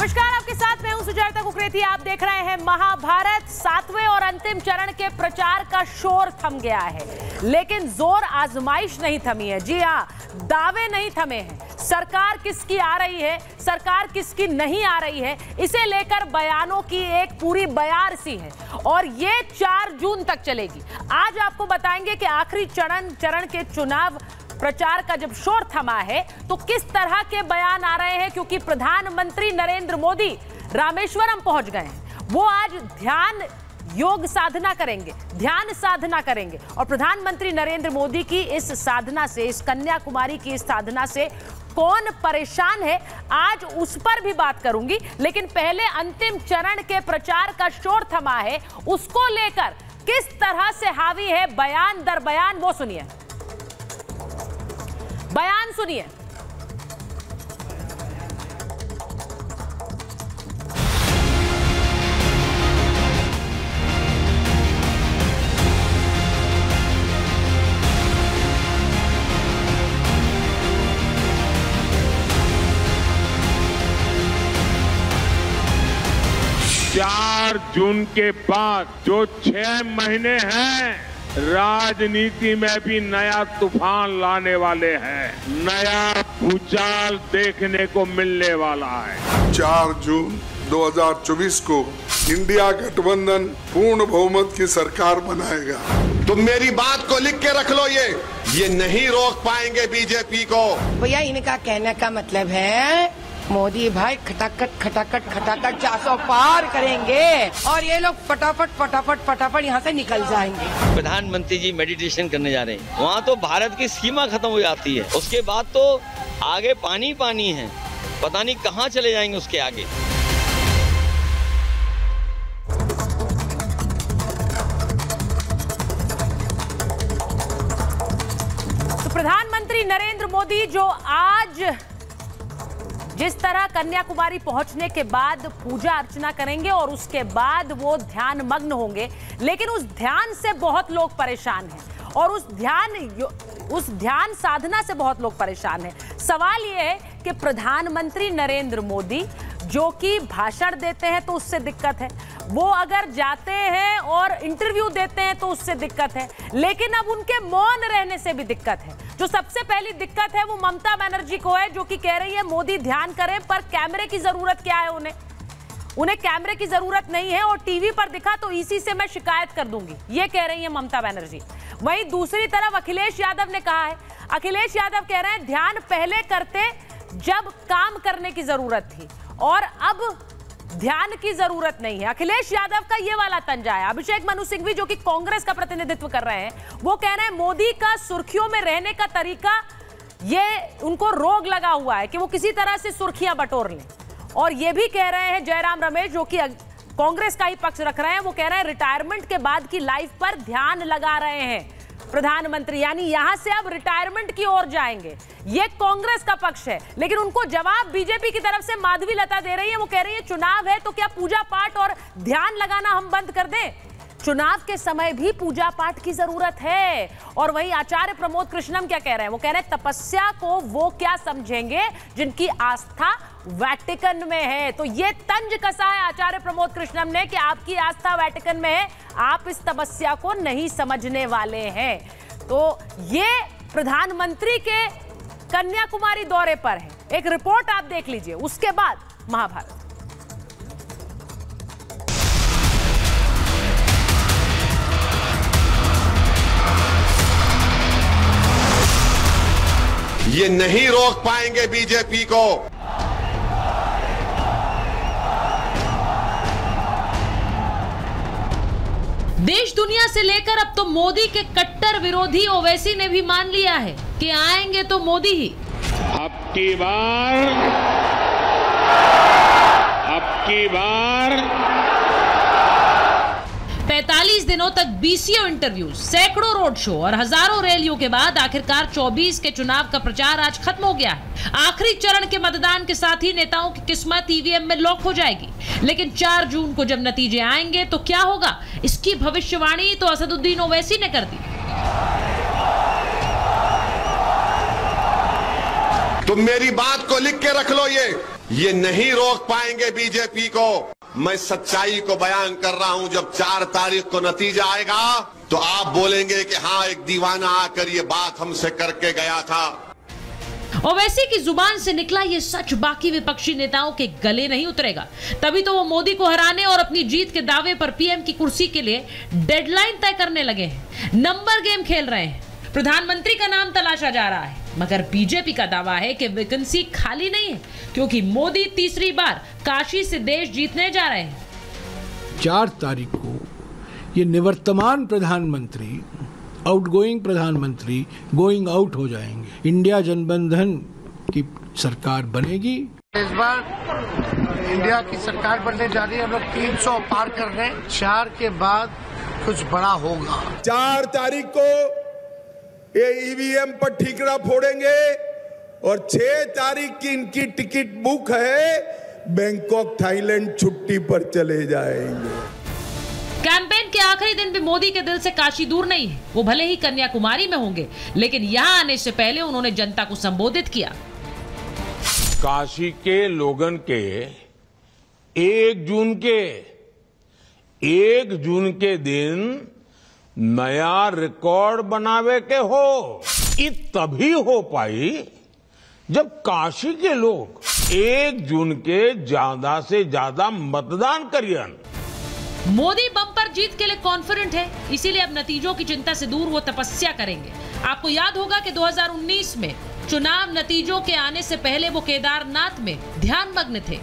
नमस्कार, आपके साथ मैं हूं सुजाता कुकरेती। आप देख रहे हैं महाभारत। 7वें और अंतिम चरण के प्रचार का शोर थम गया है, लेकिन जोर आजमाइश नहीं थमी है। जी हां, दावे नहीं थमे हैं। सरकार किसकी आ रही है, सरकार किसकी नहीं आ रही है, इसे लेकर बयानों की एक पूरी बयार सी है और ये 4 जून तक चलेगी। आज आपको बताएंगे कि आखिरी चरण के चुनाव प्रचार का जब शोर थमा है तो किस तरह के बयान आ रहे हैं, क्योंकि प्रधानमंत्री नरेंद्र मोदी रामेश्वरम पहुंच गए हैं। वो आज ध्यान साधना करेंगे और प्रधानमंत्री नरेंद्र मोदी की इस साधना से, इस कन्याकुमारी की इस साधना से कौन परेशान है, आज उस पर भी बात करूंगी। लेकिन पहले अंतिम चरण के प्रचार का शोर थमा है, उसको लेकर किस तरह से हावी है बयान दर बयान, वो सुनिए। बयान सुनिए। चार जून के बाद जो 6 महीने हैं, राजनीति में भी नया तूफान लाने वाले हैं। नया भूचाल देखने को मिलने वाला है। 4 जून 2024 को इंडिया गठबंधन पूर्ण बहुमत की सरकार बनाएगा। तुम मेरी बात को लिख के रख लो, ये नहीं रोक पाएंगे बीजेपी को। भैया, इनका कहने का मतलब है मोदी भाई खटाखट 400 पार करेंगे और ये लोग फटाफट यहाँ से निकल जाएंगे। प्रधानमंत्री जी मेडिटेशन करने जा रहे हैं, वहाँ तो भारत की सीमा खत्म हो जाती है, उसके बाद तो आगे पानी पानी है, पता नहीं कहाँ चले जाएंगे उसके आगे। तो प्रधानमंत्री नरेंद्र मोदी जो आज जिस तरह कन्याकुमारी पहुंचने के बाद पूजा अर्चना करेंगे और उसके बाद वो ध्यान मग्न होंगे, लेकिन उस ध्यान से बहुत लोग परेशान हैं और उस ध्यान साधना से बहुत लोग परेशान हैं। सवाल ये है कि प्रधानमंत्री नरेंद्र मोदी जो कि भाषण देते हैं तो उससे दिक्कत है, वो अगर जाते हैं और इंटरव्यू देते हैं तो उससे दिक्कत है, लेकिन अब उनके मौन रहने से भी दिक्कत है। जो सबसे पहली दिक्कत है वो ममता बनर्जी को है, जो कि कह रही है मोदी ध्यान करें, पर कैमरे की जरूरत क्या है उन्हें कैमरे की जरूरत नहीं है और टीवी पर दिखा तो इसी से मैं शिकायत कर दूंगी, ये कह रही है ममता बनर्जी। वहीं दूसरी तरफ अखिलेश यादव ने कहा है, अखिलेश यादव कह रहे हैं ध्यान पहले करते जब काम करने की जरूरत थी और अब ध्यान की जरूरत नहीं है। अखिलेश यादव का ये वाला तंजा है। अभिषेक मनु सिंघवी जो कि कांग्रेस का प्रतिनिधित्व कर रहे हैं, वो कह रहे हैं मोदी का सुर्खियों में रहने का तरीका, ये उनको रोग लगा हुआ है कि वो किसी तरह से सुर्खियां बटोर लें। और ये भी कह रहे हैं जयराम रमेश, जो कि कांग्रेस का ही पक्ष रख रहे हैं, वो कह रहे हैं रिटायरमेंट के बाद की लाइफ पर ध्यान लगा रहे हैं प्रधानमंत्री, यानी यहां से अब रिटायरमेंट की ओर जाएंगे। ये कांग्रेस का पक्ष है, लेकिन उनको जवाब बीजेपी की तरफ से माधवी लता दे रही है। वो कह रही है चुनाव है तो क्या पूजा पाठ और ध्यान लगाना हम बंद कर दें? चुनाव के समय भी पूजा पाठ की जरूरत है। और वहीं आचार्य प्रमोद कृष्णम क्या कह रहे हैं? वो कह रहे हैं तपस्या को वो क्या समझेंगे जिनकी आस्था वेटिकन में है। तो ये तंज कसा है आचार्य प्रमोद कृष्णम ने कि आपकी आस्था वेटिकन में है, आप इस तपस्या को नहीं समझने वाले हैं। तो ये प्रधानमंत्री के कन्याकुमारी दौरे पर है। एक रिपोर्ट आप देख लीजिए, उसके बाद महाभारत। ये नहीं रोक पाएंगे बीजेपी को। देश दुनिया से लेकर अब तो मोदी के कट्टर विरोधी ओवैसी ने भी मान लिया है कि आएंगे तो मोदी ही। अब की बार 45 दिनों तक बीसीओ इंटरव्यू, सैकड़ों रोड शो और हजारों रैलियों के बाद आखिरकार 24 के चुनाव का प्रचार आज खत्म हो गया है। आखिरी चरण के मतदान के साथ ही नेताओं की किस्मत ईवीएम में लॉक हो जाएगी। लेकिन 4 जून को जब नतीजे आएंगे तो क्या होगा, इसकी भविष्यवाणी तो असदुद्दीन ओवैसी ने कर दी। तुम मेरी बात को लिख के रख लो, ये नहीं रोक पाएंगे बीजेपी को। मैं सच्चाई को बयान कर रहा हूं। जब 4 तारीख को नतीजा आएगा तो आप बोलेंगे कि हाँ, एक दीवाना आकर ये बात हमसे करके गया था। ओवैसी की जुबान से निकला ये सच बाकी विपक्षी नेताओं के गले नहीं उतरेगा। तभी तो वो मोदी को हराने और अपनी जीत के दावे पर पीएम की कुर्सी के लिए डेडलाइन तय करने लगे हैं। नंबर गेम खेल रहे हैं। प्रधानमंत्री का नाम तलाशा जा रहा है, मगर बीजेपी का दावा है कि वैकेंसी खाली नहीं है, क्योंकि मोदी तीसरी बार काशी से देश जीतने जा रहे हैं। 4 तारीख को ये निवर्तमान प्रधानमंत्री, आउटगोइंग प्रधानमंत्री गोइंग आउट हो जाएंगे। इंडिया गठबंधन की सरकार बनेगी। इस बार इंडिया की सरकार बनने जा रही है। हम लोग 300 पार कर रहे हैं। 4 के बाद कुछ बड़ा होगा। 4 तारीख को ये ईवीएम पर ठीकरा फोड़ेंगे और 6 तारीख की इनकी टिकट बुक है। बैंकॉक थाईलैंड छुट्टी पर चले जाएंगे। कैंपेन के आखिरी दिन भी मोदी के दिल से काशी दूर नहीं है। वो भले ही कन्याकुमारी में होंगे, लेकिन यहाँ आने से पहले उन्होंने जनता को संबोधित किया। काशी के लोगन के 1 जून के दिन नया रिकॉर्ड बनावे के हो। ये तभी हो पाई जब काशी के लोग 1 जून के ज्यादा से ज्यादा मतदान करियन। मोदी बम्पर जीत के लिए कॉन्फिडेंट है, इसीलिए अब नतीजों की चिंता से दूर वो तपस्या करेंगे। आपको याद होगा कि 2019 में चुनाव नतीजों के आने से पहले वो केदारनाथ में ध्यानमग्न थे।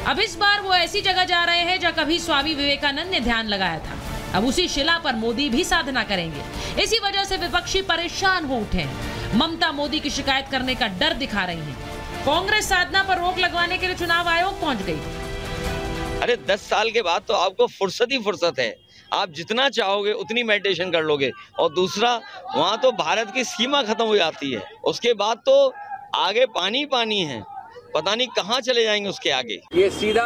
अब इस बार वो ऐसी जगह जा रहे हैं जहां कभी स्वामी विवेकानंद ने ध्यान लगाया था। अब उसी शिला पर मोदी भी साधना करेंगे। इसी वजह से विपक्षी परेशान हो उठे हैं। ममता मोदी की शिकायत करने का डर दिखा रही है। कांग्रेस साधना पर रोक लगवाने के लिए चुनाव आयोग पहुंच गई। अरे 10 साल के बाद तो आपको फुर्सत ही फुर्सत है। आप जितना चाहोगे उतनी मेडिटेशन कर लोगे। और दूसरा, वहाँ तो भारत की सीमा खत्म हो जाती है। उसके बाद तो आगे पानी पानी है। पता नहीं कहाँ चले जाएंगे उसके आगे। ये सीधा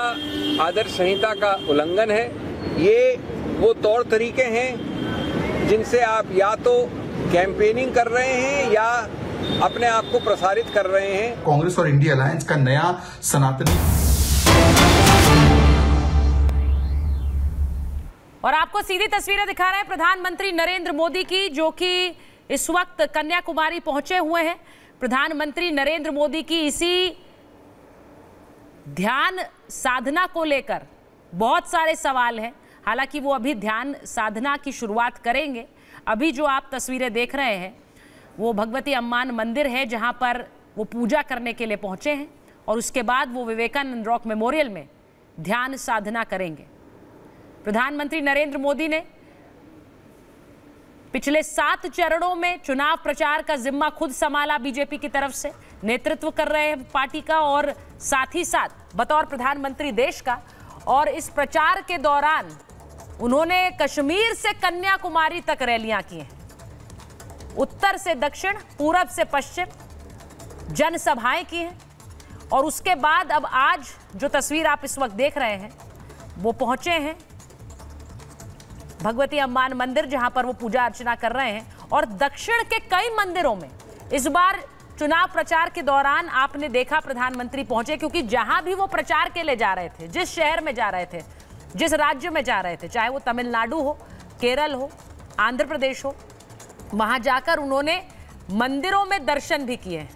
आदर्श संहिता का उल्लंघन है। ये वो तौर तरीके हैं जिनसे आप या तो कैंपेनिंग कर रहे हैं या अपने आप को प्रसारित कर रहे हैं। कांग्रेस और इंडिया अलायंस का नया सनातनी। और आपको सीधी तस्वीरें दिखा रहे हैं प्रधानमंत्री नरेंद्र मोदी की, जो कि इस वक्त कन्याकुमारी पहुंचे हुए हैं। प्रधानमंत्री नरेंद्र मोदी की इसी ध्यान साधना को लेकर बहुत सारे सवाल हैं। हालांकि वो अभी ध्यान साधना की शुरुआत करेंगे। अभी जो आप तस्वीरें देख रहे हैं वो भगवती अम्मान मंदिर है, जहां पर वो पूजा करने के लिए पहुंचे हैं और उसके बाद वो विवेकानंद रॉक मेमोरियल में ध्यान साधना करेंगे। प्रधानमंत्री नरेंद्र मोदी ने पिछले 7 चरणों में चुनाव प्रचार का जिम्मा खुद संभाला, बीजेपी की तरफ से नेतृत्व कर रहे हैं पार्टी का, और साथ ही साथ बतौर प्रधानमंत्री देश का। और इस प्रचार के दौरान उन्होंने कश्मीर से कन्याकुमारी तक रैलियां की हैं, उत्तर से दक्षिण, पूरब से पश्चिम जनसभाएं की हैं। और उसके बाद अब आज जो तस्वीर आप इस वक्त देख रहे हैं वो पहुंचे हैं भगवती अम्मान मंदिर, जहां पर वो पूजा अर्चना कर रहे हैं। और दक्षिण के कई मंदिरों में इस बार चुनाव प्रचार के दौरान आपने देखा प्रधानमंत्री पहुंचे, क्योंकि जहां भी वो प्रचार के लिए जा रहे थे, जिस शहर में जा रहे थे, जिस राज्य में जा रहे थे, चाहे वो तमिलनाडु हो, केरल हो, आंध्र प्रदेश हो, वहां जाकर उन्होंने मंदिरों में दर्शन भी किए हैं।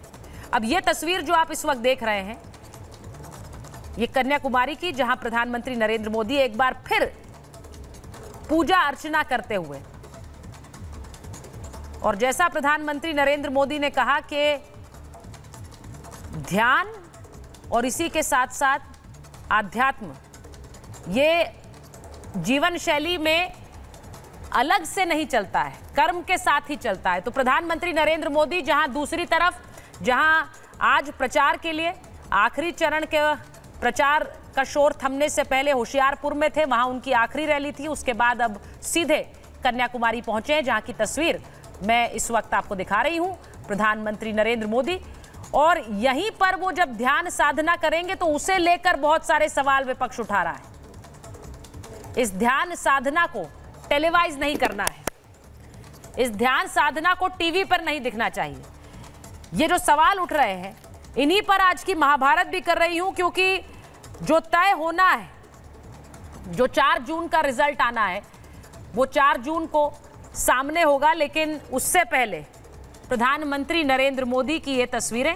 अब ये तस्वीर जो आप इस वक्त देख रहे हैं ये कन्याकुमारी की, जहां प्रधानमंत्री नरेंद्र मोदी एक बार फिर पूजा अर्चना करते हुए, और जैसा प्रधानमंत्री नरेंद्र मोदी ने कहा कि ध्यान और इसी के साथ साथ आध्यात्म ये जीवन शैली में अलग से नहीं चलता है, कर्म के साथ ही चलता है। तो प्रधानमंत्री नरेंद्र मोदी जहां दूसरी तरफ, जहां आज प्रचार के लिए आखिरी चरण के प्रचार का शोर थमने से पहले होशियारपुर में थे, वहां उनकी आखिरी रैली थी। उसके बाद अब सीधे कन्याकुमारी पहुंचे हैं, जहां की तस्वीर मैं इस वक्त आपको दिखा रही हूं। प्रधानमंत्री नरेंद्र मोदी, और यहीं पर वो जब ध्यान साधना करेंगे तो उसे लेकर बहुत सारे सवाल विपक्ष उठा रहा है। इस ध्यान साधना को टेलीवाइज नहीं करना है, इस ध्यान साधना को टीवी पर नहीं दिखना चाहिए। ये जो सवाल उठ रहे हैं इन्हीं पर आज की महाभारत भी कर रही हूं, क्योंकि जो तय होना है, जो 4 जून का रिजल्ट आना है, वो 4 जून को सामने होगा। लेकिन उससे पहले प्रधानमंत्री नरेंद्र मोदी की ये तस्वीरें